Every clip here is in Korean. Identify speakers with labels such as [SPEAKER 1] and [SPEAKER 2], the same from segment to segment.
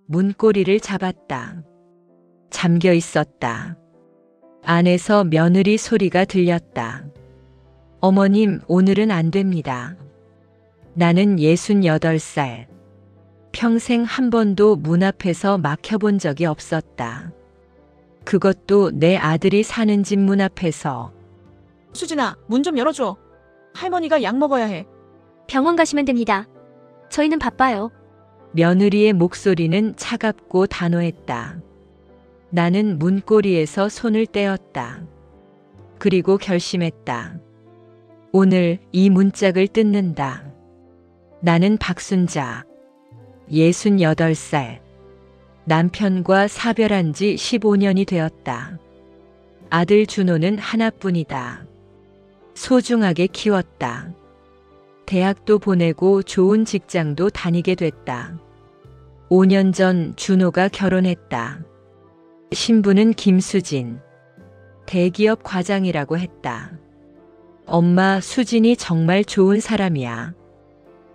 [SPEAKER 1] 문고리를 잡았다. 잠겨 있었다. 안에서 며느리 소리가 들렸다. 어머님, 오늘은 안 됩니다. 나는 68살. 평생 한 번도 문 앞에서 막혀본 적이 없었다. 그것도 내 아들이 사는 집 문 앞에서.
[SPEAKER 2] 수진아, 문 좀 열어줘. 할머니가 약 먹어야 해.
[SPEAKER 3] 병원 가시면 됩니다. 저희는 바빠요.
[SPEAKER 1] 며느리의 목소리는 차갑고 단호했다. 나는 문고리에서 손을 떼었다. 그리고 결심했다. 오늘 이 문짝을 뜯는다. 나는 박순자, 68살. 남편과 사별한 지 15년이 되었다. 아들 준호는 하나뿐이다. 소중하게 키웠다. 대학도 보내고 좋은 직장도 다니게 됐다. 5년 전 준호가 결혼했다. 신부는 김수진. 대기업 과장이라고 했다. 엄마, 수진이 정말 좋은 사람이야.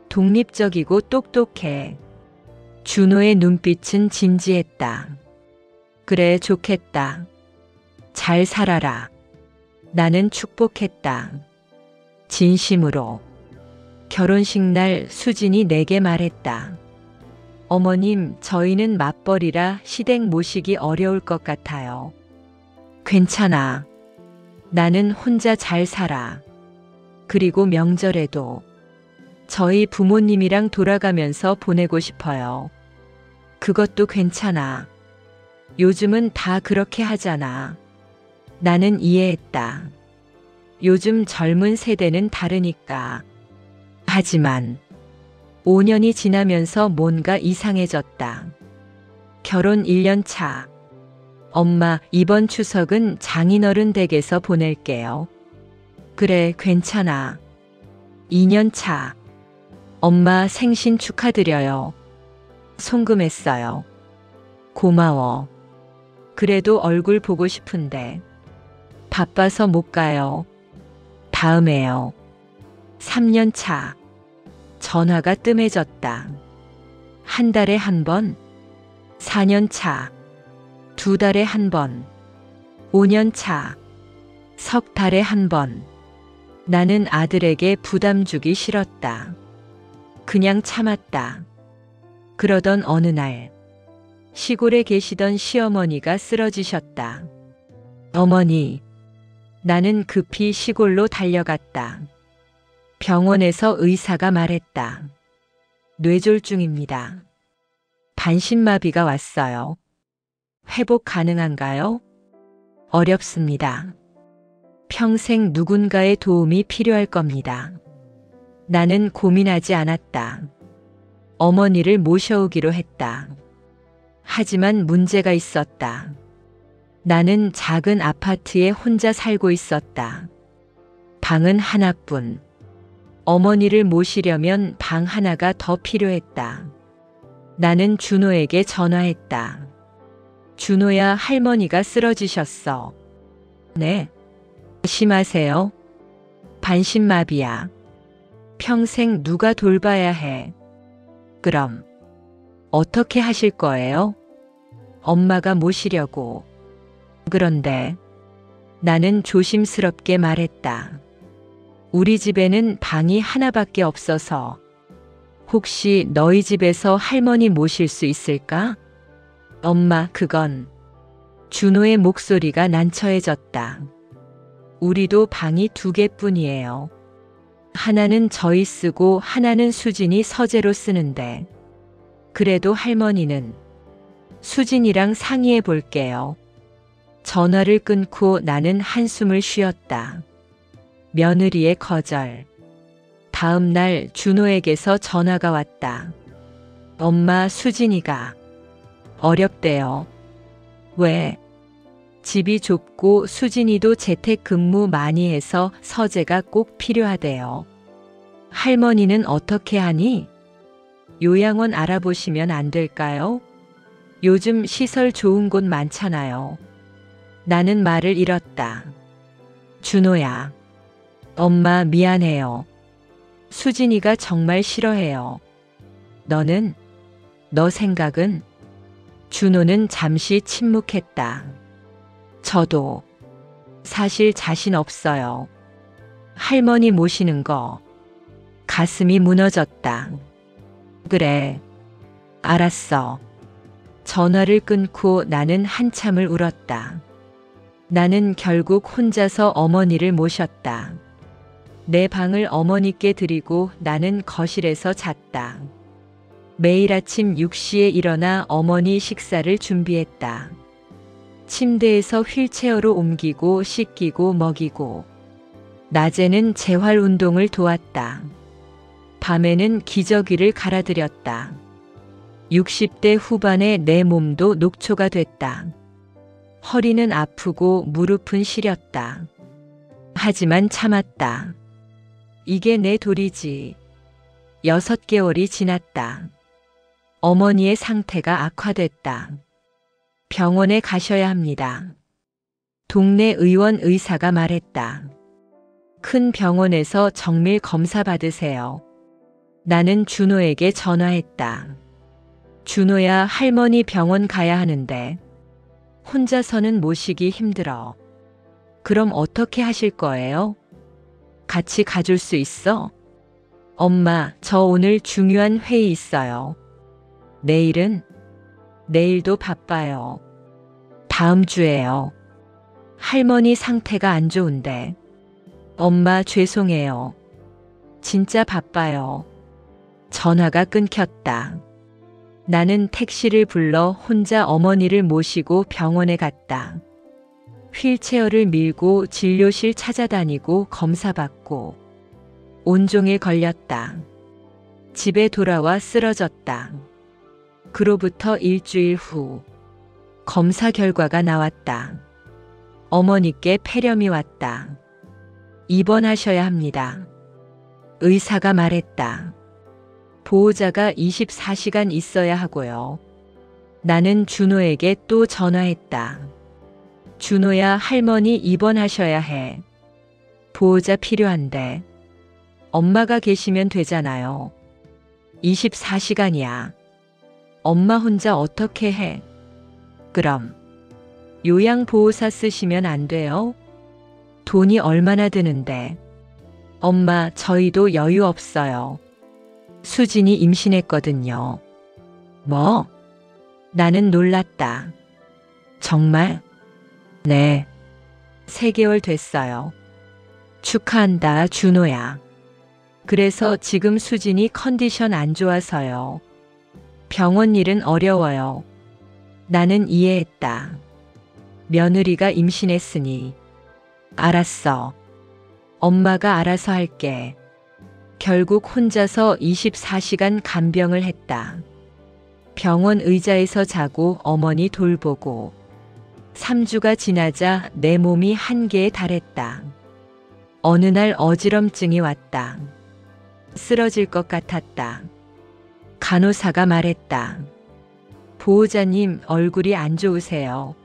[SPEAKER 1] 독립적이고 똑똑해. 준호의 눈빛은 진지했다. 그래, 좋겠다. 잘 살아라. 나는 축복했다. 진심으로. 결혼식 날 수진이 내게 말했다. 어머님, 저희는 맞벌이라 시댁 모시기 어려울 것 같아요. 괜찮아. 나는 혼자 잘 살아. 그리고 명절에도 저희 부모님이랑 돌아가면서 보내고 싶어요. 그것도 괜찮아. 요즘은 다 그렇게 하잖아. 나는 이해했다. 요즘 젊은 세대는 다르니까. 하지만 5년이 지나면서 뭔가 이상해졌다. 결혼 1년 차. 엄마, 이번 추석은 장인어른 댁에서 보낼게요. 그래, 괜찮아. 2년 차. 엄마, 생신 축하드려요. 송금했어요. 고마워. 그래도 얼굴 보고 싶은데. 바빠서 못 가요. 다음에요. 3년 차. 전화가 뜸해졌다. 한 달에 한 번. 4년 차. 2달에 한 번. 5년 차. 석 달에 한 번. 나는 아들에게 부담 주기 싫었다. 그냥 참았다. 그러던 어느 날, 시골에 계시던 시어머니가 쓰러지셨다. 어머니. 나는 급히 시골로 달려갔다. 병원에서 의사가 말했다. 뇌졸중입니다. 반신마비가 왔어요. 회복 가능한가요? 어렵습니다. 평생 누군가의 도움이 필요할 겁니다. 나는 고민하지 않았다. 어머니를 모셔오기로 했다. 하지만 문제가 있었다. 나는 작은 아파트에 혼자 살고 있었다. 방은 하나뿐. 어머니를 모시려면 방 하나가 더 필요했다. 나는 준호에게 전화했다. 준호야, 할머니가 쓰러지셨어. 네. 심하세요? 반신마비야. 평생 누가 돌봐야 해. 그럼 어떻게 하실 거예요? 엄마가 모시려고. 그런데 나는 조심스럽게 말했다. 우리 집에는 방이 하나밖에 없어서. 혹시 너희 집에서 할머니 모실 수 있을까? 엄마, 그건. 준호의 목소리가 난처해졌다. 우리도 방이 2개뿐이에요. 하나는 저희 쓰고 하나는 수진이 서재로 쓰는데. 그래도 할머니는. 수진이랑 상의해 볼게요. 전화를 끊고 나는 한숨을 쉬었다. 며느리의 거절. 다음 날 준호에게서 전화가 왔다. 엄마, 수진이가 어렵대요. 왜? 집이 좁고 수진이도 재택근무 많이 해서 서재가 꼭 필요하대요. 할머니는 어떻게 하니? 요양원 알아보시면 안 될까요? 요즘 시설 좋은 곳 많잖아요. 나는 말을 잃었다. 준호야. 엄마, 미안해요. 수진이가 정말 싫어해요. 너는? 너 생각은? 준호는 잠시 침묵했다. 저도 사실 자신 없어요. 할머니 모시는 거. 가슴이 무너졌다. 그래. 알았어. 전화를 끊고 나는 한참을 울었다. 나는 결국 혼자서 어머니를 모셨다. 내 방을 어머니께 드리고 나는 거실에서 잤다. 매일 아침 6시에 일어나 어머니 식사를 준비했다. 침대에서 휠체어로 옮기고 씻기고 먹이고, 낮에는 재활 운동을 도왔다. 밤에는 기저귀를 갈아드렸다. 60대 후반에 내 몸도 녹초가 됐다. 허리는 아프고 무릎은 시렸다. 하지만 참았다. 이게 내 도리지. 6개월이 지났다. 어머니의 상태가 악화됐다. 병원에 가셔야 합니다. 동네 의원 의사가 말했다. 큰 병원에서 정밀 검사 받으세요. 나는 준호에게 전화했다. 준호야, 할머니 병원 가야 하는데 혼자서는 모시기 힘들어. 그럼 어떻게 하실 거예요? 같이 가줄 수 있어? 엄마, 저 오늘 중요한 회의 있어요. 내일은? 내일도 바빠요. 다음 주에요. 할머니 상태가 안 좋은데. 엄마, 죄송해요. 진짜 바빠요. 전화가 끊겼다. 나는 택시를 불러 혼자 어머니를 모시고 병원에 갔다. 휠체어를 밀고 진료실 찾아다니고 검사받고 온종일 걸렸다. 집에 돌아와 쓰러졌다. 그로부터 일주일 후 검사 결과가 나왔다. 어머니께 폐렴이 왔다. 입원하셔야 합니다. 의사가 말했다. 보호자가 24시간 있어야 하고요. 나는 준호에게 또 전화했다. 준호야, 할머니 입원하셔야 해. 보호자 필요한데. 엄마가 계시면 되잖아요. 24시간이야. 엄마 혼자 어떻게 해? 그럼 요양보호사 쓰시면 안 돼요? 돈이 얼마나 드는데. 엄마, 저희도 여유 없어요. 수진이 임신했거든요. 뭐? 나는 놀랐다. 정말? 네. 3개월 됐어요. 축하한다, 준호야. 그래서 지금 수진이 컨디션 안 좋아서요. 병원 일은 어려워요. 나는 이해했다. 며느리가 임신했으니. 알았어. 엄마가 알아서 할게. 결국 혼자서 24시간 간병을 했다. 병원 의자에서 자고 어머니 돌보고 3주가 지나자 내 몸이 한계에 달했다. 어느 날 어지럼증이 왔다. 쓰러질 것 같았다. 간호사가 말했다. 보호자님, 얼굴이 안 좋으세요.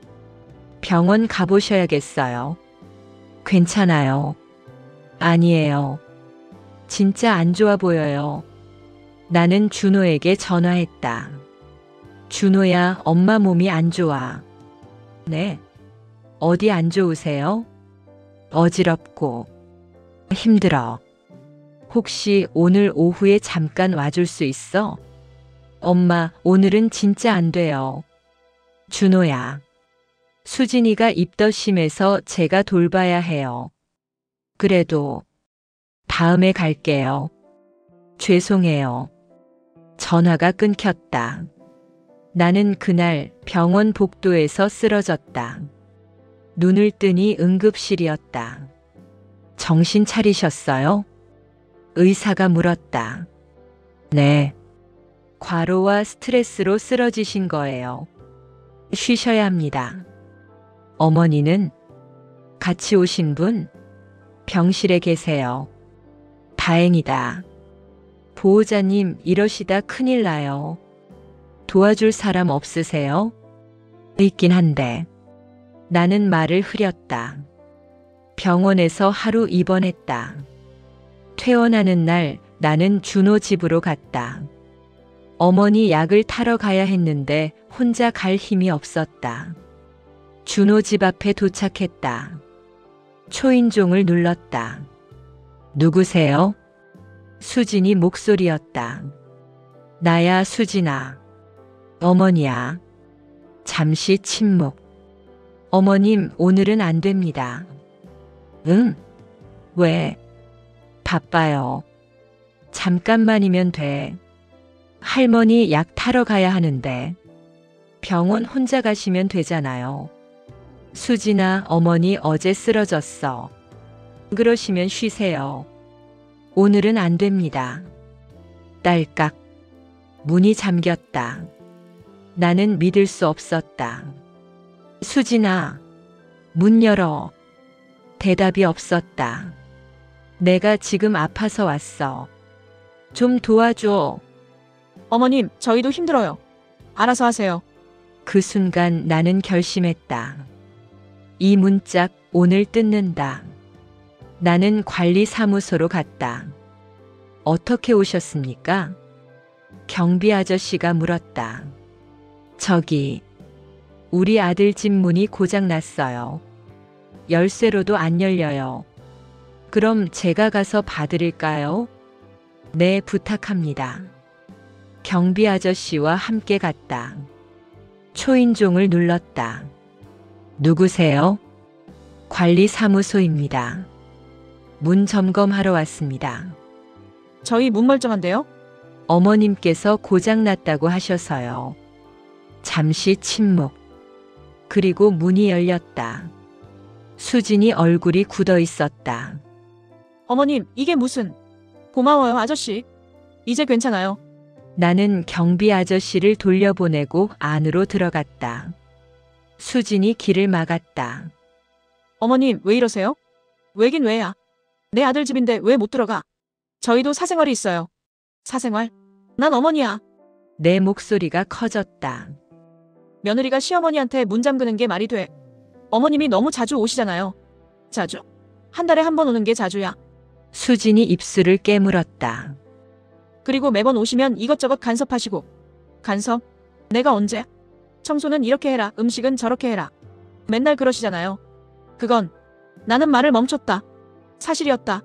[SPEAKER 1] 병원 가보셔야겠어요. 괜찮아요. 아니에요. 진짜 안 좋아 보여요. 나는 준호에게 전화했다. 준호야, 엄마 몸이 안 좋아. 네? 어디 안 좋으세요? 어지럽고 힘들어. 혹시 오늘 오후에 잠깐 와줄 수 있어? 엄마, 오늘은 진짜 안 돼요. 준호야. 수진이가 입덧심해서 제가 돌봐야 해요. 그래도 다음에 갈게요. 죄송해요. 전화가 끊겼다. 나는 그날 병원 복도에서 쓰러졌다. 눈을 뜨니 응급실이었다. 정신 차리셨어요? 의사가 물었다. 네. 과로와 스트레스로 쓰러지신 거예요. 쉬셔야 합니다. 어머니는? 같이 오신 분? 병실에 계세요. 다행이다. 보호자님, 이러시다 큰일 나요. 도와줄 사람 없으세요? 있긴 한데. 나는 말을 흐렸다. 병원에서 하루 입원했다. 퇴원하는 날 나는 준호 집으로 갔다. 어머니 약을 타러 가야 했는데 혼자 갈 힘이 없었다. 준호 집 앞에 도착했다. 초인종을 눌렀다. 누구세요? 수진이 목소리였다. 나야, 수진아. 어머니야. 잠시 침묵. 어머님, 오늘은 안 됩니다. 응? 왜? 바빠요. 잠깐만이면 돼. 할머니 약 타러 가야 하는데. 병원 혼자 가시면 되잖아요. 수진아, 어머니 어제 쓰러졌어. 그러시면 쉬세요. 오늘은 안 됩니다. 딸깍. 문이 잠겼다. 나는 믿을 수 없었다. 수진아, 문 열어. 대답이 없었다. 내가 지금 아파서 왔어. 좀 도와줘.
[SPEAKER 2] 어머님, 저희도 힘들어요. 알아서 하세요.
[SPEAKER 1] 그 순간 나는 결심했다. 이 문짝 오늘 뜯는다. 나는 관리사무소로 갔다. 어떻게 오셨습니까? 경비 아저씨가 물었다. 저기, 우리 아들 집 문이 고장났어요. 열쇠로도 안 열려요. 그럼 제가 가서 봐드릴까요? 네, 부탁합니다. 경비 아저씨와 함께 갔다. 초인종을 눌렀다. 누구세요? 관리사무소입니다. 문 점검하러 왔습니다.
[SPEAKER 2] 저희 문 멀쩡한데요?
[SPEAKER 1] 어머님께서 고장났다고 하셔서요. 잠시 침묵. 그리고 문이 열렸다. 수진이 얼굴이 굳어 있었다.
[SPEAKER 2] 어머님, 이게 무슨... 고마워요, 아저씨. 이제 괜찮아요.
[SPEAKER 1] 나는 경비 아저씨를 돌려보내고 안으로 들어갔다. 수진이 길을 막았다.
[SPEAKER 2] 어머님, 왜 이러세요? 왜긴 왜야. 내 아들 집인데 왜 못 들어가? 저희도 사생활이 있어요. 사생활? 난 어머니야.
[SPEAKER 1] 내 목소리가 커졌다.
[SPEAKER 2] 며느리가 시어머니한테 문 잠그는 게 말이 돼. 어머님이 너무 자주 오시잖아요. 자주. 한 달에 한 번 오는 게 자주야.
[SPEAKER 1] 수진이 입술을 깨물었다.
[SPEAKER 2] 그리고 매번 오시면 이것저것 간섭하시고. 간섭? 내가 언제? 청소는 이렇게 해라, 음식은 저렇게 해라. 맨날 그러시잖아요. 그건 나는 말을 멈췄다. 사실이었다.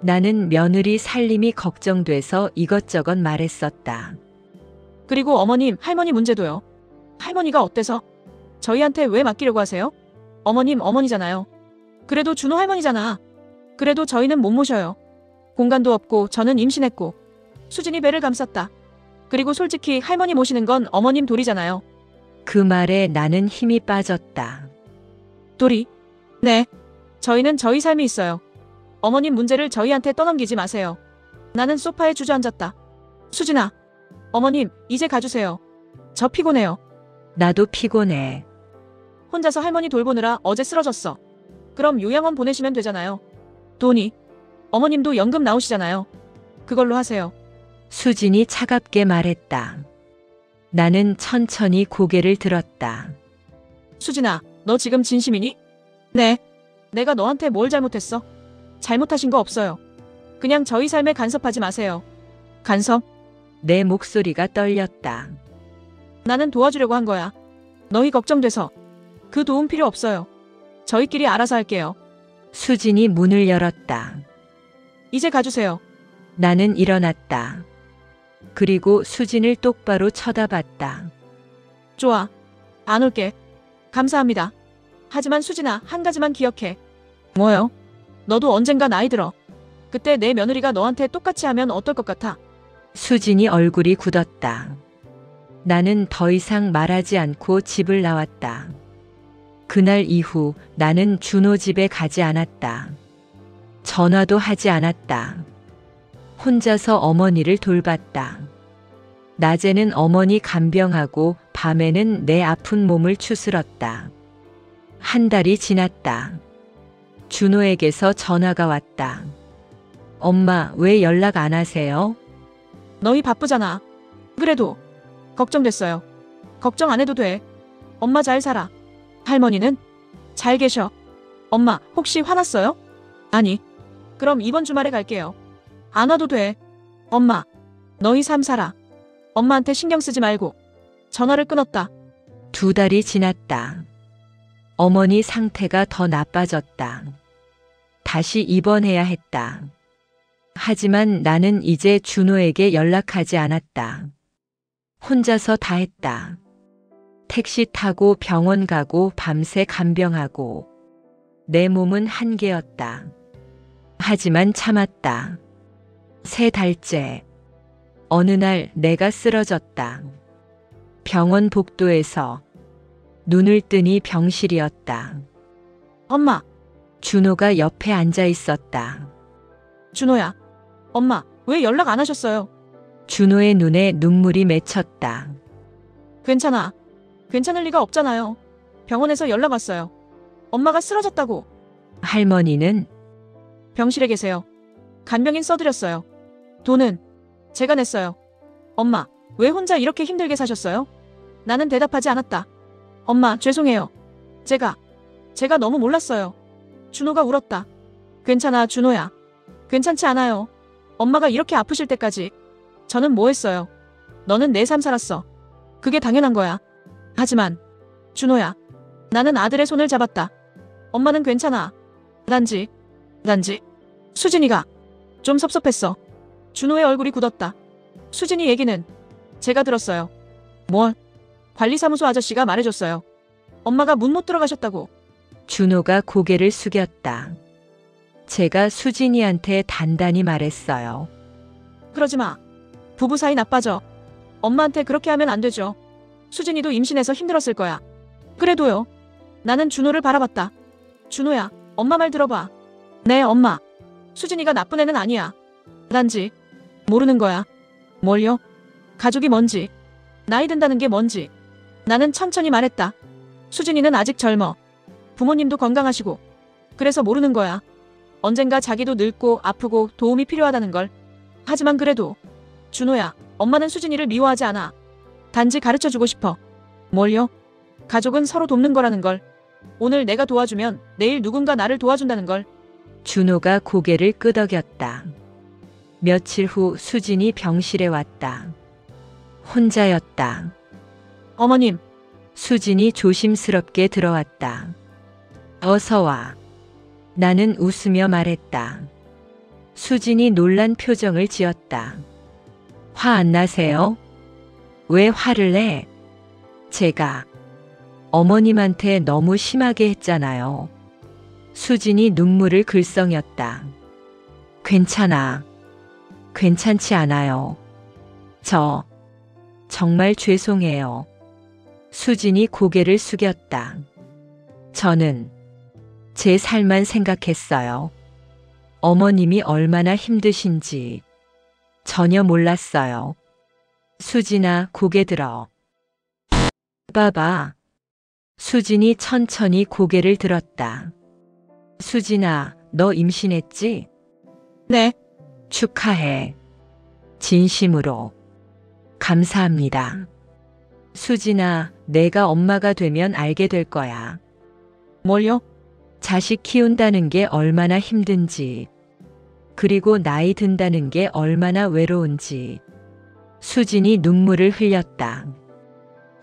[SPEAKER 1] 나는 며느리 살림이 걱정돼서 이것저것 말했었다.
[SPEAKER 2] 그리고 어머님, 할머니 문제도요. 할머니가 어때서? 저희한테 왜 맡기려고 하세요? 어머님, 어머니잖아요. 그래도 준호 할머니잖아. 그래도 저희는 못 모셔요. 공간도 없고 저는 임신했고. 수진이 배를 감쌌다. 그리고 솔직히 할머니 모시는 건 어머님 도리잖아요.
[SPEAKER 1] 그 말에 나는 힘이 빠졌다.
[SPEAKER 2] 도리? 네. 저희는 저희 삶이 있어요. 어머님 문제를 저희한테 떠넘기지 마세요. 나는 소파에 주저앉았다. 수진아. 어머님, 이제 가주세요. 저 피곤해요.
[SPEAKER 1] 나도 피곤해.
[SPEAKER 2] 혼자서 할머니 돌보느라 어제 쓰러졌어. 그럼 요양원 보내시면 되잖아요. 돈이. 어머님도 연금 나오시잖아요. 그걸로 하세요.
[SPEAKER 1] 수진이 차갑게 말했다. 나는 천천히 고개를 들었다.
[SPEAKER 2] 수진아, 너 지금 진심이니? 네. 내가 너한테 뭘 잘못했어? 잘못하신 거 없어요. 그냥 저희 삶에 간섭하지 마세요. 간섭?
[SPEAKER 1] 내 목소리가 떨렸다.
[SPEAKER 2] 나는 도와주려고 한 거야. 너희 걱정돼서. 그 도움 필요 없어요. 저희끼리 알아서 할게요.
[SPEAKER 1] 수진이 문을 열었다.
[SPEAKER 2] 이제 가주세요.
[SPEAKER 1] 나는 일어났다. 그리고 수진을 똑바로 쳐다봤다.
[SPEAKER 2] 좋아. 안 올게. 감사합니다. 하지만 수진아, 한 가지만 기억해. 뭐요? 너도 언젠가 나이 들어. 그때 내 며느리가 너한테 똑같이 하면 어떨 것 같아?
[SPEAKER 1] 수진이 얼굴이 굳었다. 나는 더 이상 말하지 않고 집을 나왔다. 그날 이후 나는 준호 집에 가지 않았다. 전화도 하지 않았다. 혼자서 어머니를 돌봤다. 낮에는 어머니 간병하고 밤에는 내 아픈 몸을 추스렀다. 한 달이 지났다. 준호에게서 전화가 왔다. 엄마, 왜 연락 안 하세요?
[SPEAKER 2] 너희 바쁘잖아. 그래도 걱정됐어요. 걱정 안 해도 돼. 엄마 잘 살아. 할머니는? 잘 계셔. 엄마, 혹시 화났어요? 아니. 그럼 이번 주말에 갈게요. 안 와도 돼. 엄마, 너희 삶 살아. 엄마한테 신경 쓰지 말고 전화를 끊었다.
[SPEAKER 1] 2달이 지났다. 어머니 상태가 더 나빠졌다. 다시 입원해야 했다. 하지만 나는 이제 준호에게 연락하지 않았다. 혼자서 다 했다. 택시 타고 병원 가고 밤새 간병하고 내 몸은 한계였다. 하지만 참았다. 3달째. 어느 날 내가 쓰러졌다. 병원 복도에서. 눈을 뜨니 병실이었다.
[SPEAKER 2] 엄마,
[SPEAKER 1] 준호가 옆에 앉아 있었다.
[SPEAKER 2] 준호야. 엄마, 왜 연락 안 하셨어요?
[SPEAKER 1] 준호의 눈에 눈물이 맺혔다.
[SPEAKER 2] 괜찮아. 괜찮을 리가 없잖아요. 병원에서 연락 왔어요. 엄마가 쓰러졌다고.
[SPEAKER 1] 할머니는
[SPEAKER 2] 병실에 계세요. 간병인 써드렸어요. 돈은 제가 냈어요. 엄마, 왜 혼자 이렇게 힘들게 사셨어요? 나는 대답하지 않았다. 엄마, 죄송해요. 제가 너무 몰랐어요. 준호가 울었다. 괜찮아, 준호야. 괜찮지 않아요. 엄마가 이렇게 아프실 때까지 저는 뭐 했어요? 너는 내 삶 살았어. 그게 당연한 거야. 하지만 준호야, 나는 아들의 손을 잡았다. 엄마는 괜찮아. 단지 수진이가 좀 섭섭했어. 준호의 얼굴이 굳었다. 수진이 얘기는 제가 들었어요. 뭘? 관리사무소 아저씨가 말해줬어요. 엄마가 문 못 들어가셨다고.
[SPEAKER 1] 준호가 고개를 숙였다. 제가 수진이한테 단단히 말했어요.
[SPEAKER 2] 그러지 마. 부부 사이 나빠져. 엄마한테 그렇게 하면 안 되죠. 수진이도 임신해서 힘들었을 거야. 그래도요. 나는 준호를 바라봤다. 준호야, 엄마 말 들어봐. 네, 엄마. 수진이가 나쁜 애는 아니야. 단지 모르는 거야. 뭘요? 가족이 뭔지, 나이 든다는 게 뭔지. 나는 천천히 말했다. 수진이는 아직 젊어. 부모님도 건강하시고. 그래서 모르는 거야. 언젠가 자기도 늙고 아프고 도움이 필요하다는 걸. 하지만 그래도 준호야, 엄마는 수진이를 미워하지 않아. 단지 가르쳐주고 싶어. 뭘요? 가족은 서로 돕는 거라는 걸. 오늘 내가 도와주면 내일 누군가 나를 도와준다는 걸.
[SPEAKER 1] 준호가 고개를 끄덕였다. 며칠 후 수진이 병실에 왔다. 혼자였다.
[SPEAKER 2] 어머님,
[SPEAKER 1] 수진이 조심스럽게 들어왔다. 어서 와. 나는 웃으며 말했다. 수진이 놀란 표정을 지었다. 화 안 나세요? 왜 화를 내? 제가 어머님한테 너무 심하게 했잖아요. 수진이 눈물을 글썽였다. 괜찮아. 괜찮지 않아요. 정말 죄송해요. 수진이 고개를 숙였다. 저는 제 삶만 생각했어요. 어머님이 얼마나 힘드신지 전혀 몰랐어요. 수진아, 고개 들어. 봐봐. 수진이 천천히 고개를 들었다. 수진아, 너 임신했지?
[SPEAKER 2] 네.
[SPEAKER 1] 축하해. 진심으로. 감사합니다. 수진아, 내가 엄마가 되면 알게 될 거야.
[SPEAKER 2] 뭘요?
[SPEAKER 1] 자식 키운다는 게 얼마나 힘든지, 그리고 나이 든다는 게 얼마나 외로운지. 수진이 눈물을 흘렸다.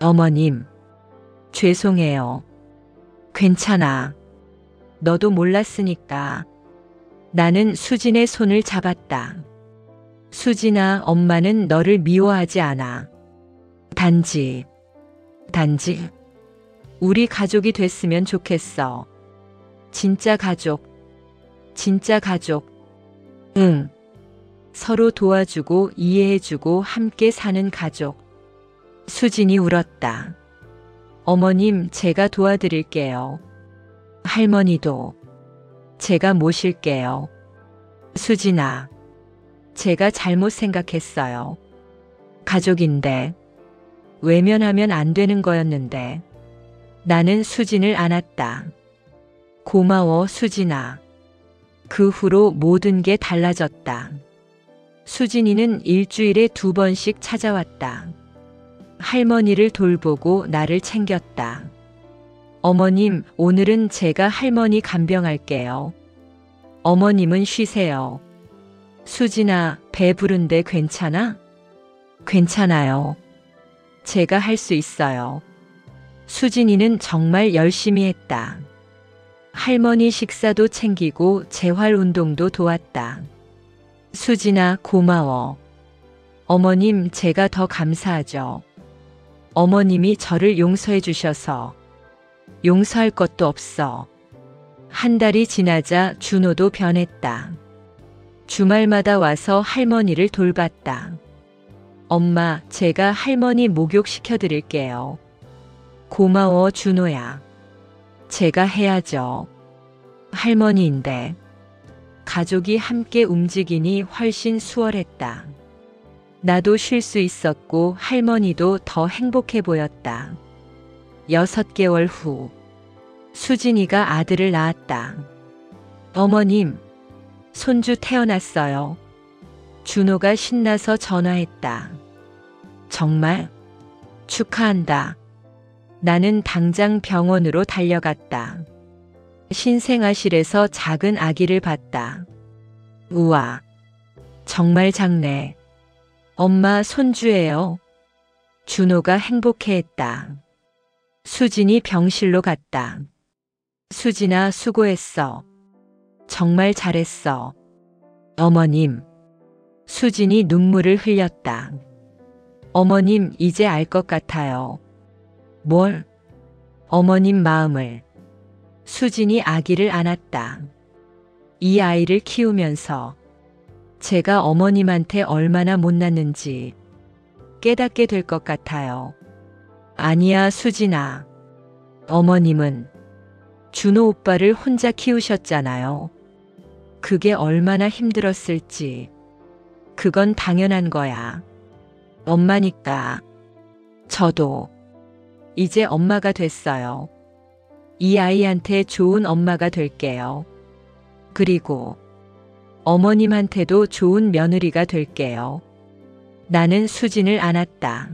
[SPEAKER 1] 어머님, 죄송해요. 괜찮아. 너도 몰랐으니까. 나는 수진의 손을 잡았다. 수진아, 엄마는 너를 미워하지 않아. 단지 우리 가족이 됐으면 좋겠어. 진짜 가족. 응. 서로 도와주고 이해해주고 함께 사는 가족. 수진이 울었다. 어머님, 제가 도와드릴게요. 할머니도 제가 모실게요. 수진아, 제가 잘못 생각했어요. 가족인데 외면하면 안 되는 거였는데. 나는 수진을 안았다. 고마워, 수진아. 그 후로 모든 게 달라졌다. 수진이는 일주일에 2번씩 찾아왔다. 할머니를 돌보고 나를 챙겼다. 어머님, 오늘은 제가 할머니 간병할게요. 어머님은 쉬세요. 수진아, 배 부른데 괜찮아? 괜찮아요. 제가 할 수 있어요. 수진이는 정말 열심히 했다. 할머니 식사도 챙기고 재활 운동도 도왔다. 수진아, 고마워. 어머님, 제가 더 감사하죠. 어머님이 저를 용서해 주셔서. 용서할 것도 없어. 한 달이 지나자 준호도 변했다. 주말마다 와서 할머니를 돌봤다. 엄마, 제가 할머니 목욕시켜 드릴게요. 고마워, 준호야. 제가 해야죠. 할머니인데. 가족이 함께 움직이니 훨씬 수월했다. 나도 쉴 수 있었고 할머니도 더 행복해 보였다. 6개월 후, 수진이가 아들을 낳았다. 어머님, 손주 태어났어요. 준호가 신나서 전화했다. 정말? 축하한다. 나는 당장 병원으로 달려갔다. 신생아실에서 작은 아기를 봤다. 우와, 정말 작네. 엄마, 손주예요. 준호가 행복해했다. 수진이 병실로 갔다. 수진아, 수고했어. 정말 잘했어. 어머님. 수진이 눈물을 흘렸다. 어머님, 이제 알 것 같아요. 뭘? 어머님 마음을. 수진이 아기를 안았다. 이 아이를 키우면서 제가 어머님한테 얼마나 못났는지 깨닫게 될 것 같아요. 아니야, 수진아. 어머님은 준호 오빠를 혼자 키우셨잖아요. 그게 얼마나 힘들었을지. 그건 당연한 거야. 엄마니까. 저도 이제 엄마가 됐어요. 이 아이한테 좋은 엄마가 될게요. 그리고 어머님한테도 좋은 며느리가 될게요. 나는 수진을 안았다.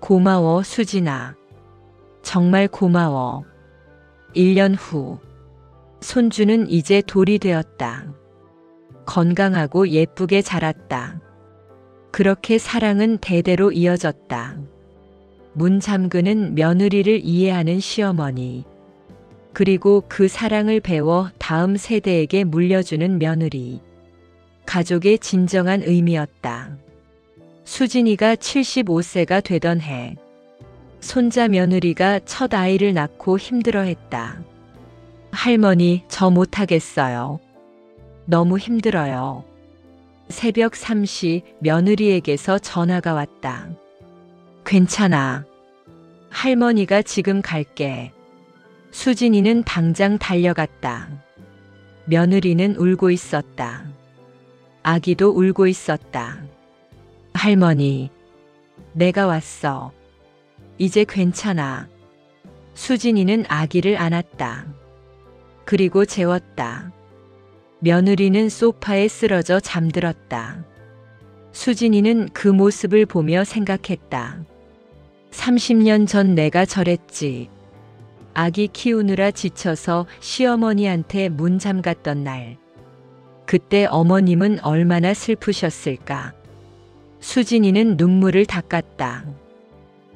[SPEAKER 1] 고마워, 수진아. 정말 고마워. 1년 후, 손주는 이제 돌이 되었다. 건강하고 예쁘게 자랐다. 그렇게 사랑은 대대로 이어졌다. 문 잠그는 며느리를 이해하는 시어머니. 그리고 그 사랑을 배워 다음 세대에게 물려주는 며느리. 가족의 진정한 의미였다. 수진이가 75세가 되던 해, 손자 며느리가 첫 아이를 낳고 힘들어했다. 할머니, 저 못하겠어요. 너무 힘들어요. 새벽 3시 며느리에게서 전화가 왔다. 괜찮아. 할머니가 지금 갈게. 수진이는 당장 달려갔다. 며느리는 울고 있었다. 아기도 울고 있었다. 할머니, 내가 왔어. 이제 괜찮아. 수진이는 아기를 안았다. 그리고 재웠다. 며느리는 소파에 쓰러져 잠들었다. 수진이는 그 모습을 보며 생각했다. 30년 전 내가 저랬지. 아기 키우느라 지쳐서 시어머니한테 문 잠갔던 날. 그때 어머님은 얼마나 슬프셨을까. 수진이는 눈물을 닦았다.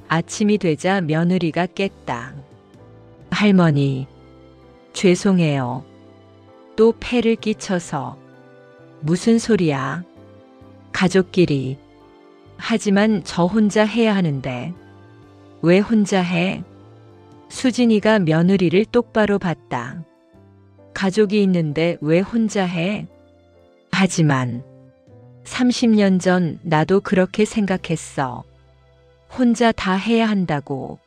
[SPEAKER 1] 아침이 되자 며느리가 깼다. 할머니, 죄송해요. 또 폐를 끼쳐서. 무슨 소리야? 가족끼리. 하지만 저 혼자 해야 하는데. 왜 혼자 해? 수진이가 며느리를 똑바로 봤다. 가족이 있는데 왜 혼자 해? 하지만 30년 전 나도 그렇게 생각했어. 혼자 다 해야 한다고.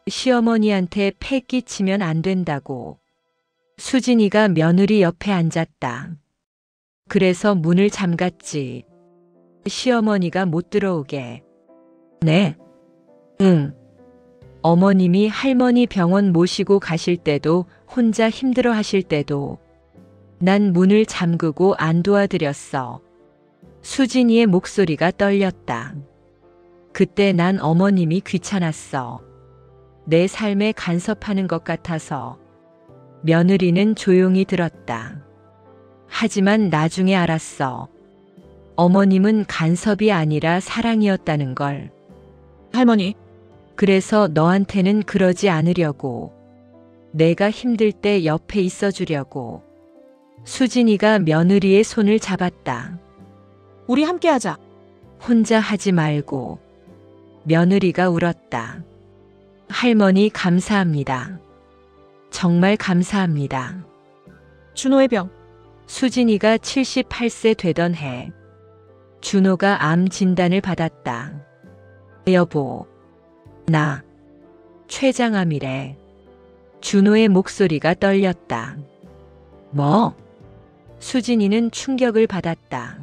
[SPEAKER 1] 시어머니한테 폐 끼치면 안 된다고. 수진이가 며느리 옆에 앉았다. 그래서 문을 잠갔지. 시어머니가 못 들어오게. 네? 응. 어머님이 할머니 병원 모시고 가실 때도 혼자 힘들어 하실 때도 난 문을 잠그고 안 도와드렸어. 수진이의 목소리가 떨렸다. 그때 난 어머님이 귀찮았어. 내 삶에 간섭하는 것 같아서. 며느리는 조용히 들었다. 하지만 나중에 알았어. 어머님은 간섭이 아니라 사랑이었다는 걸.
[SPEAKER 2] 할머니,
[SPEAKER 1] 그래서 너한테는 그러지 않으려고. 내가 힘들 때 옆에 있어주려고. 수진이가 며느리의 손을 잡았다.
[SPEAKER 2] 우리 함께 하자.
[SPEAKER 1] 혼자 하지 말고. 며느리가 울었다. 할머니 감사합니다. 정말 감사합니다.
[SPEAKER 2] 준호의 병.
[SPEAKER 1] 수진이가 78세 되던 해. 준호가 암 진단을 받았다. 여보, 나 췌장암이래. 준호의 목소리가 떨렸다. 뭐? 수진이는 충격을 받았다.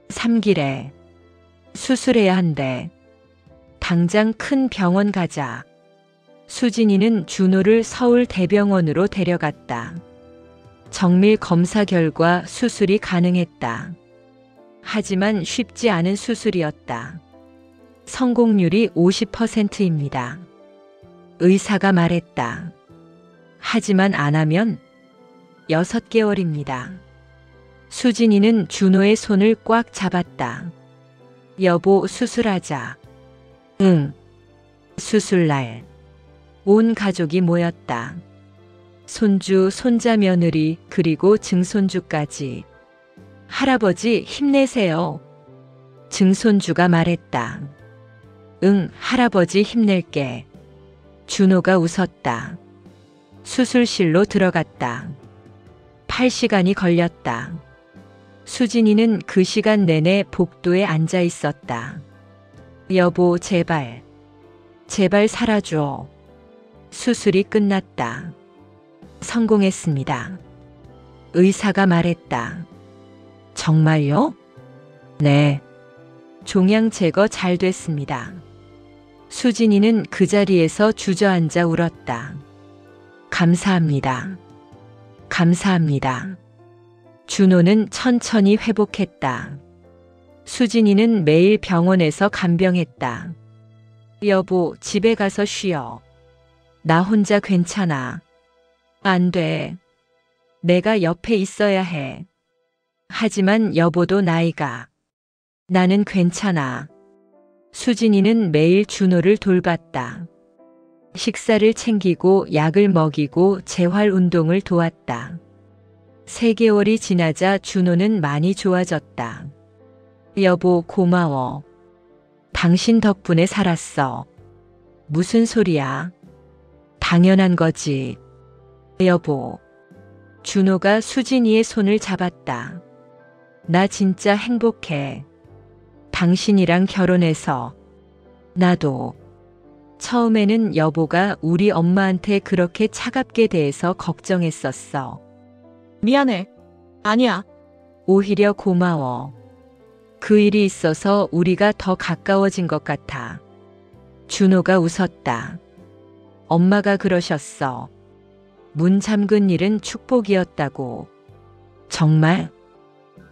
[SPEAKER 1] 3기래. 수술해야 한대. 당장 큰 병원 가자. 수진이는 준호를 서울 대병원으로 데려갔다. 정밀 검사 결과 수술이 가능했다. 하지만 쉽지 않은 수술이었다. 성공률이 50%입니다. 의사가 말했다. 하지만 안 하면 6개월입니다. 수진이는 준호의 손을 꽉 잡았다. 여보, 수술하자. 응. 수술날. 온 가족이 모였다. 손주, 손자, 며느리, 그리고 증손주까지. 할아버지 힘내세요. 증손주가 말했다. 응, 할아버지 힘낼게. 준호가 웃었다. 수술실로 들어갔다. 8시간이 걸렸다. 수진이는 그 시간 내내 복도에 앉아 있었다. 여보, 제발. 제발 살아줘. 수술이 끝났다. 성공했습니다. 의사가 말했다. 정말요? 네. 종양 제거 잘 됐습니다. 수진이는 그 자리에서 주저앉아 울었다. 감사합니다. 감사합니다. 준호는 천천히 회복했다. 수진이는 매일 병원에서 간병했다. 여보, 집에 가서 쉬어. 나 혼자 괜찮아. 안 돼. 내가 옆에 있어야 해. 하지만 여보도 나이가. 나는 괜찮아. 수진이는 매일 준호를 돌봤다. 식사를 챙기고 약을 먹이고 재활 운동을 도왔다. 3개월이 지나자 준호는 많이 좋아졌다. 여보, 고마워. 당신 덕분에 살았어. 무슨 소리야? 당연한 거지. 여보. 준호가 수진이의 손을 잡았다. 나 진짜 행복해. 당신이랑 결혼해서. 나도. 처음에는 여보가 우리 엄마한테 그렇게 차갑게 대해서 걱정했었어.
[SPEAKER 2] 미안해. 아니야.
[SPEAKER 1] 오히려 고마워. 그 일이 있어서 우리가 더 가까워진 것 같아. 준호가 웃었다. 엄마가 그러셨어. 문 잠근 일은 축복이었다고. 정말?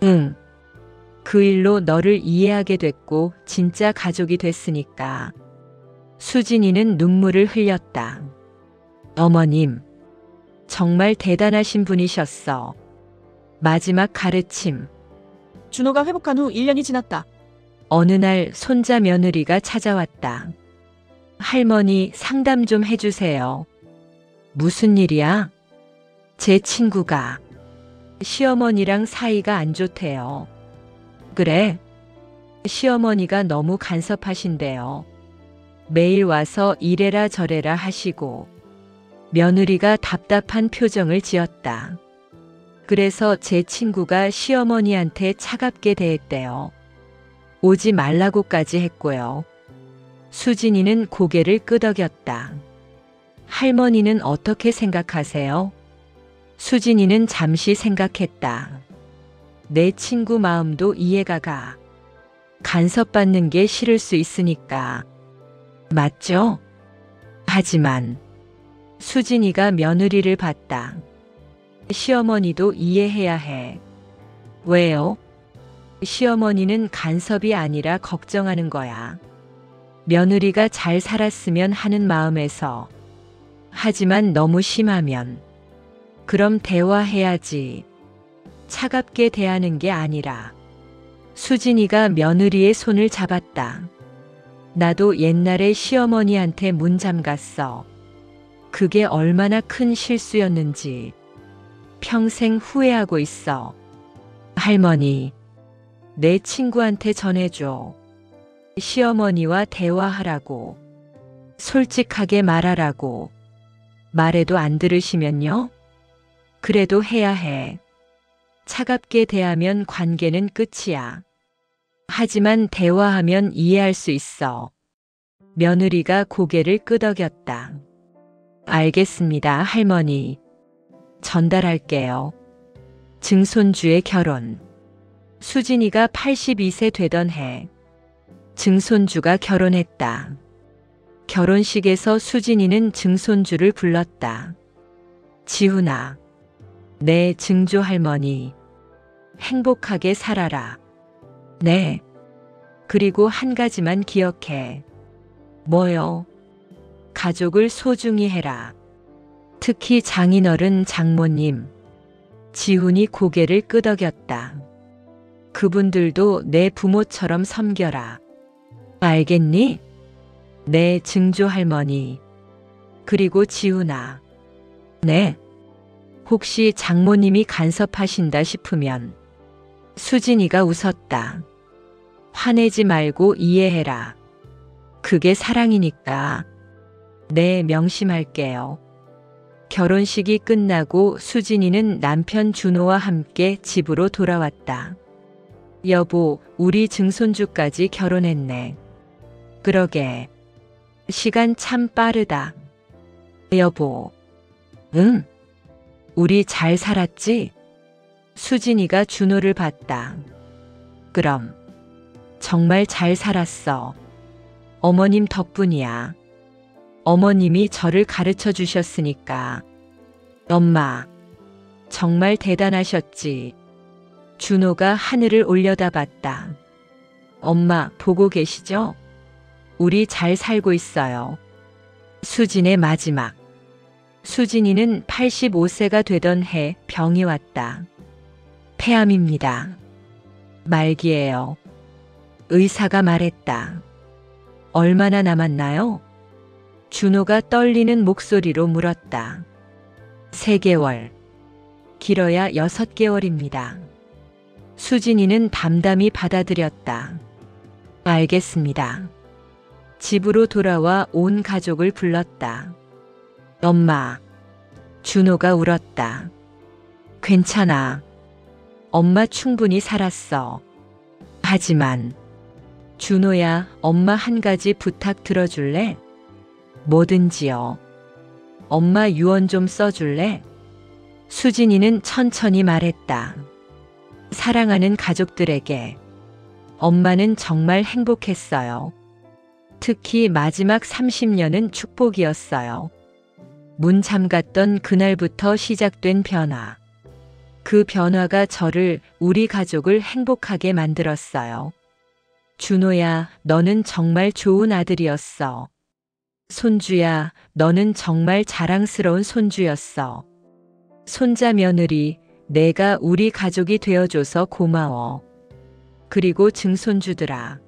[SPEAKER 1] 응. 그 일로 너를 이해하게 됐고 진짜 가족이 됐으니까. 수진이는 눈물을 흘렸다. 어머님, 정말 대단하신 분이셨어. 마지막 가르침.
[SPEAKER 2] 준호가 회복한 후 1년이 지났다.
[SPEAKER 1] 어느 날 손자 며느리가 찾아왔다. 할머니, 상담 좀 해주세요. 무슨 일이야? 제 친구가 시어머니랑 사이가 안 좋대요. 그래? 시어머니가 너무 간섭하신대요. 매일 와서 이래라 저래라 하시고. 며느리가 답답한 표정을 지었다. 그래서 제 친구가 시어머니한테 차갑게 대했대요. 오지 말라고까지 했고요. 수진이는 고개를 끄덕였다. 할머니는 어떻게 생각하세요? 수진이는 잠시 생각했다. 내 친구 마음도 이해가 가. 간섭받는 게 싫을 수 있으니까. 맞죠? 하지만 수진이가 며느리를 봤다. 시어머니도 이해해야 해. 왜요? 시어머니는 간섭이 아니라 걱정하는 거야. 며느리가 잘 살았으면 하는 마음에서. 하지만 너무 심하면. 그럼 대화해야지. 차갑게 대하는 게 아니라. 수진이가 며느리의 손을 잡았다. 나도 옛날에 시어머니한테 문 잠갔어. 그게 얼마나 큰 실수였는지 평생 후회하고 있어. 할머니, 내 친구한테 전해줘. 시어머니와 대화하라고. 솔직하게 말하라고. 말해도 안 들으시면요? 그래도 해야 해. 차갑게 대하면 관계는 끝이야. 하지만 대화하면 이해할 수 있어. 며느리가 고개를 끄덕였다. 알겠습니다, 할머니. 전달할게요. 증손주의 결혼. 수진이가 82세 되던 해, 증손주가 결혼했다. 결혼식에서 수진이는 증손주를 불렀다. 지훈아, 내 증조 할머니, 행복하게 살아라. 네. 그리고 한 가지만 기억해. 뭐요? 가족을 소중히 해라. 특히 장인어른 장모님. 지훈이 고개를 끄덕였다. 그분들도 내 부모처럼 섬겨라. 알겠니? 내 증조 할머니. 그리고 지훈아. 네. 혹시 장모님이 간섭하신다 싶으면. 수진이가 웃었다. 화내지 말고 이해해라. 그게 사랑이니까. 네, 명심할게요. 결혼식이 끝나고 수진이는 남편 준호와 함께 집으로 돌아왔다. 여보, 우리 증손주까지 결혼했네. 그러게. 시간 참 빠르다. 여보. 응? 우리 잘 살았지? 수진이가 준호를 봤다. 그럼. 정말 잘 살았어. 어머님 덕분이야. 어머님이 저를 가르쳐 주셨으니까. 엄마. 정말 대단하셨지. 준호가 하늘을 올려다봤다. 엄마 보고 계시죠? 우리 잘 살고 있어요. 수진의 마지막. 수진이는 85세가 되던 해 병이 왔다. 폐암입니다. 말기예요. 의사가 말했다. 얼마나 남았나요? 준호가 떨리는 목소리로 물었다. 3개월. 길어야 6개월입니다. 수진이는 담담히 받아들였다. 알겠습니다. 집으로 돌아와 온 가족을 불렀다. 엄마. 준호가 울었다. 괜찮아. 엄마 충분히 살았어. 하지만 준호야, 엄마 한 가지 부탁 들어줄래? 뭐든지요. 엄마 유언 좀 써줄래? 수진이는 천천히 말했다. 사랑하는 가족들에게. 엄마는 정말 행복했어요. 특히 마지막 30년은 축복이었어요. 문 잠갔던 그날부터 시작된 변화. 그 변화가 저를, 우리 가족을 행복하게 만들었어요. 준호야, 너는 정말 좋은 아들이었어. 손주야, 너는 정말 자랑스러운 손주였어. 손자 며느리, 내가 우리 가족이 되어줘서 고마워. 그리고 증손주들아.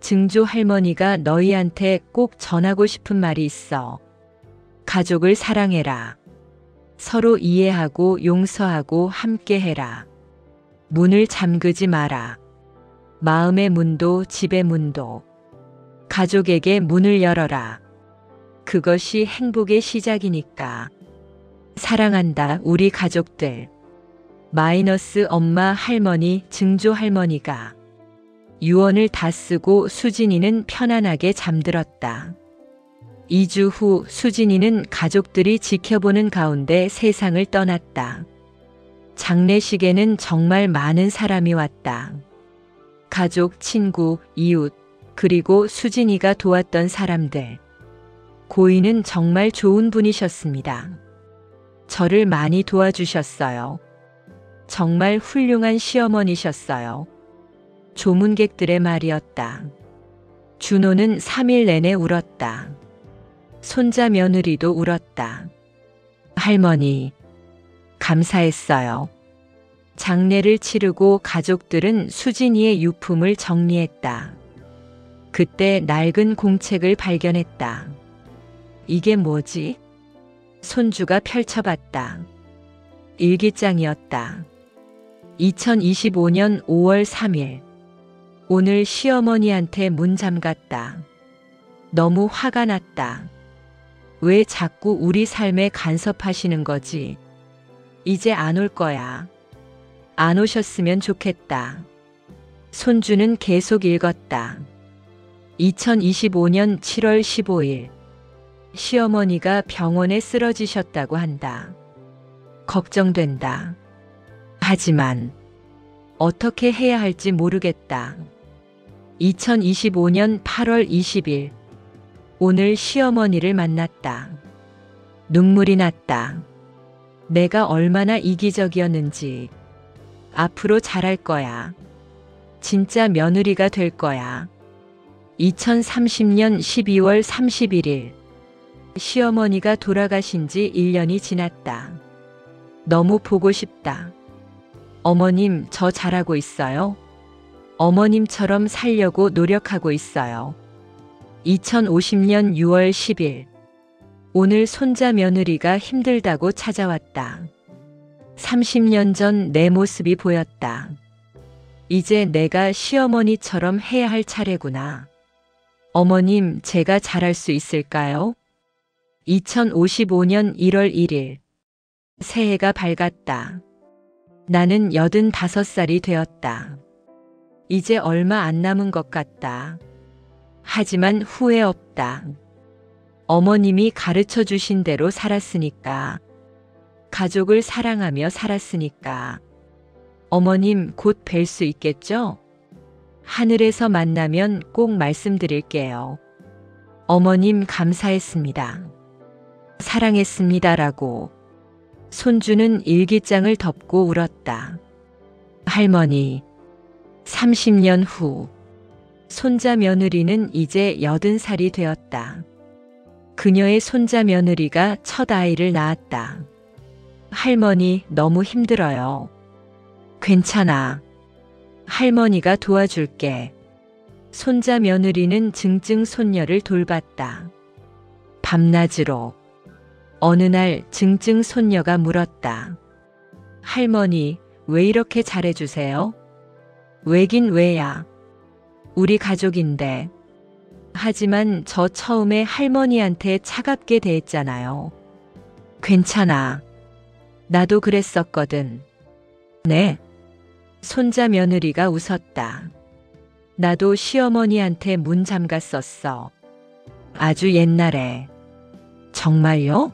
[SPEAKER 1] 증조 할머니가 너희한테 꼭 전하고 싶은 말이 있어. 가족을 사랑해라. 서로 이해하고 용서하고 함께해라. 문을 잠그지 마라. 마음의 문도 집의 문도. 가족에게 문을 열어라. 그것이 행복의 시작이니까. 사랑한다, 우리 가족들. 마이너스 엄마, 할머니, 증조 할머니가. 유언을 다 쓰고 수진이는 편안하게 잠들었다. 2주 후 수진이는 가족들이 지켜보는 가운데 세상을 떠났다. 장례식에는 정말 많은 사람이 왔다. 가족, 친구, 이웃, 그리고 수진이가 도왔던 사람들. 고인은 정말 좋은 분이셨습니다. 저를 많이 도와주셨어요. 정말 훌륭한 시어머니셨어요. 조문객들의 말이었다. 준호는 3일 내내 울었다. 손자 며느리도 울었다. 할머니, 감사했어요. 장례를 치르고 가족들은 수진이의 유품을 정리했다. 그때 낡은 공책을 발견했다. 이게 뭐지? 손주가 펼쳐봤다. 일기장이었다. 2025년 5월 3일. 오늘 시어머니한테 문 잠갔다. 너무 화가 났다. 왜 자꾸 우리 삶에 간섭하시는 거지? 이제 안 올 거야. 안 오셨으면 좋겠다. 손주는 계속 읽었다. 2025년 7월 15일. 시어머니가 병원에 쓰러지셨다고 한다. 걱정된다. 하지만 어떻게 해야 할지 모르겠다. 2025년 8월 20일. 오늘 시어머니를 만났다. 눈물이 났다. 내가 얼마나 이기적이었는지. 앞으로 잘할 거야. 진짜 며느리가 될 거야. 2030년 12월 31일. 시어머니가 돌아가신 지 1년이 지났다. 너무 보고 싶다. 어머님, 저 잘하고 있어요? 어머님처럼 살려고 노력하고 있어요. 2050년 6월 10일. 오늘 손자 며느리가 힘들다고 찾아왔다. 30년 전 내 모습이 보였다. 이제 내가 시어머니처럼 해야 할 차례구나. 어머님, 제가 잘할 수 있을까요? 2055년 1월 1일. 새해가 밝았다. 나는 85살이 되었다. 이제 얼마 안 남은 것 같다. 하지만 후회 없다. 어머님이 가르쳐 주신 대로 살았으니까. 가족을 사랑하며 살았으니까. 어머님, 곧 뵐 수 있겠죠? 하늘에서 만나면 꼭 말씀드릴게요. 어머님, 감사했습니다. 사랑했습니다라고. 손주는 일기장을 덮고 울었다. 할머니. 30년 후. 손자 며느리는 이제 80살이 되었다. 그녀의 손자 며느리가 첫 아이를 낳았다. 할머니, 너무 힘들어요. 괜찮아. 할머니가 도와줄게. 손자 며느리는 증증 손녀를 돌봤다. 밤낮으로. 어느 날 증증 손녀가 물었다. 할머니, 왜 이렇게 잘해주세요? 왜긴 왜야. 우리 가족인데. 하지만 저 처음에 할머니한테 차갑게 대했잖아요. 괜찮아. 나도 그랬었거든. 네. 손자 며느리가 웃었다. 나도 시어머니한테 문 잠갔었어. 아주 옛날에. 정말요?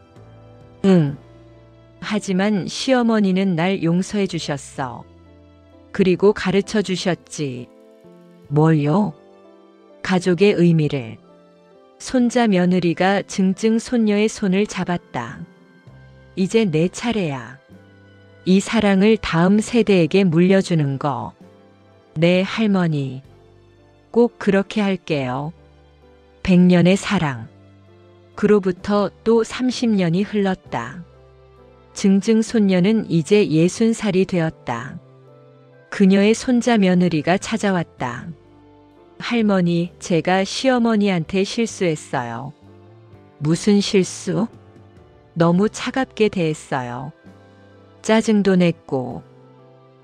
[SPEAKER 1] 응. 하지만 시어머니는 날 용서해 주셨어. 그리고 가르쳐 주셨지. 뭘요? 가족의 의미를. 손자 며느리가 증증 손녀의 손을 잡았다. 이제 내 차례야. 이 사랑을 다음 세대에게 물려주는 거. 네, 할머니. 꼭 그렇게 할게요. 100년의 사랑. 그로부터 또 30년이 흘렀다. 증증 손녀는 이제 60살이 되었다. 그녀의 손자 며느리가 찾아왔다. 할머니, 제가 시어머니한테 실수했어요. 무슨 실수? 너무 차갑게 대했어요. 짜증도 냈고.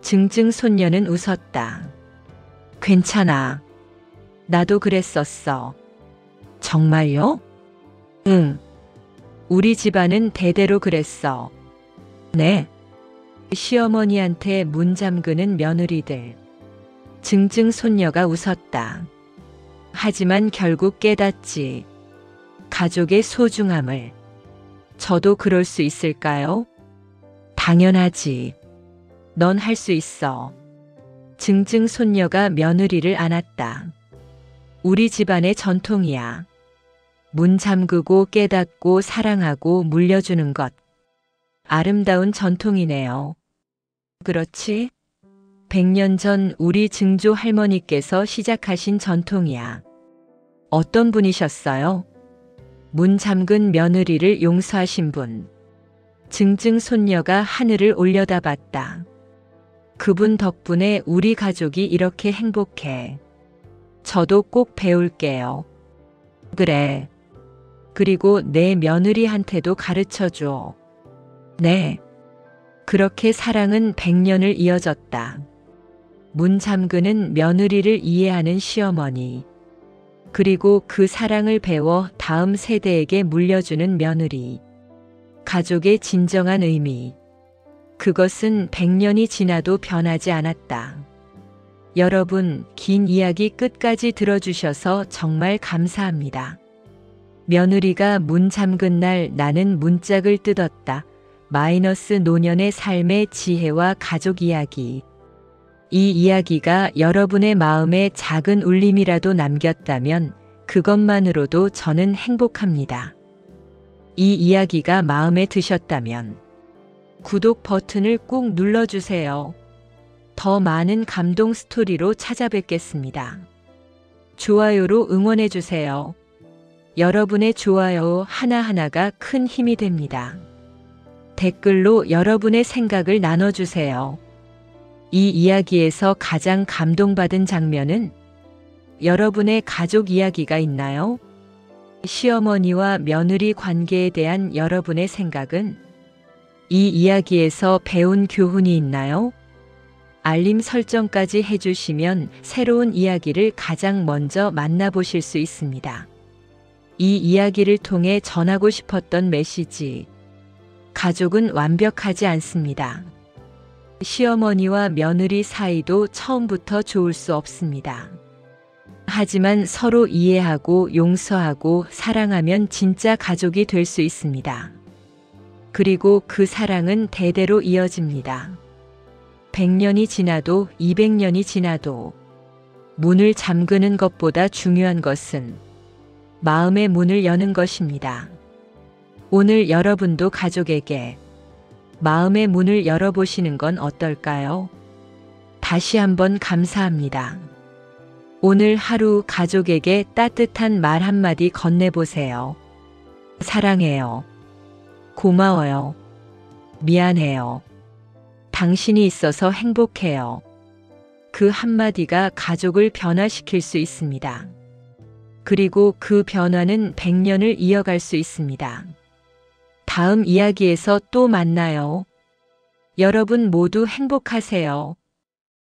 [SPEAKER 1] 증증 손녀는 웃었다. 괜찮아. 나도 그랬었어. 정말요? 응. 우리 집안은 대대로 그랬어. 네. 시어머니한테 문 잠그는 며느리들. 증증 손녀가 웃었다. 하지만 결국 깨닫지. 가족의 소중함을. 저도 그럴 수 있을까요? 당연하지. 넌 할 수 있어. 증증 손녀가 며느리를 안았다. 우리 집안의 전통이야. 문 잠그고 깨닫고 사랑하고 물려주는 것. 아름다운 전통이네요. 그렇지? 100년 전 우리 증조 할머니께서 시작하신 전통이야. 어떤 분이셨어요? 문 잠근 며느리를 용서하신 분. 증증 손녀가 하늘을 올려다봤다. 그분 덕분에 우리 가족이 이렇게 행복해. 저도 꼭 배울게요. 그래. 그리고 내 며느리한테도 가르쳐 줘. 네. 그렇게 사랑은 100년을 이어졌다. 문 잠그는 며느리를 이해하는 시어머니. 그리고 그 사랑을 배워 다음 세대에게 물려주는 며느리. 가족의 진정한 의미. 그것은 100년이 지나도 변하지 않았다. 여러분, 긴 이야기 끝까지 들어주셔서 정말 감사합니다. 며느리가 문 잠근 날 나는 문짝을 뜯었다. 마이너스 노년의 삶의 지혜와 가족 이야기. 이 이야기가 여러분의 마음에 작은 울림이라도 남겼다면 그것만으로도 저는 행복합니다. 이 이야기가 마음에 드셨다면 구독 버튼을 꾹 눌러주세요. 더 많은 감동 스토리로 찾아뵙겠습니다. 좋아요로 응원해주세요. 여러분의 좋아요 하나하나가 큰 힘이 됩니다. 댓글로 여러분의 생각을 나눠주세요. 이 이야기에서 가장 감동받은 장면은 여러분의 가족 이야기가 있나요? 시어머니와 며느리 관계에 대한 여러분의 생각은? 이 이야기에서 배운 교훈이 있나요? 알림 설정까지 해주시면 새로운 이야기를 가장 먼저 만나보실 수 있습니다. 이 이야기를 통해 전하고 싶었던 메시지. 가족은 완벽하지 않습니다. 시어머니와 며느리 사이도 처음부터 좋을 수 없습니다. 하지만 서로 이해하고 용서하고 사랑하면 진짜 가족이 될 수 있습니다. 그리고 그 사랑은 대대로 이어집니다. 100년이 지나도 200년이 지나도 문을 잠그는 것보다 중요한 것은 마음의 문을 여는 것입니다. 오늘 여러분도 가족에게 마음의 문을 열어보시는 건 어떨까요? 다시 한번 감사합니다. 오늘 하루 가족에게 따뜻한 말 한마디 건네보세요. 사랑해요. 고마워요. 미안해요. 당신이 있어서 행복해요. 그 한마디가 가족을 변화시킬 수 있습니다. 그리고 그 변화는 100년을 이어갈 수 있습니다. 다음 이야기에서 또 만나요. 여러분 모두 행복하세요.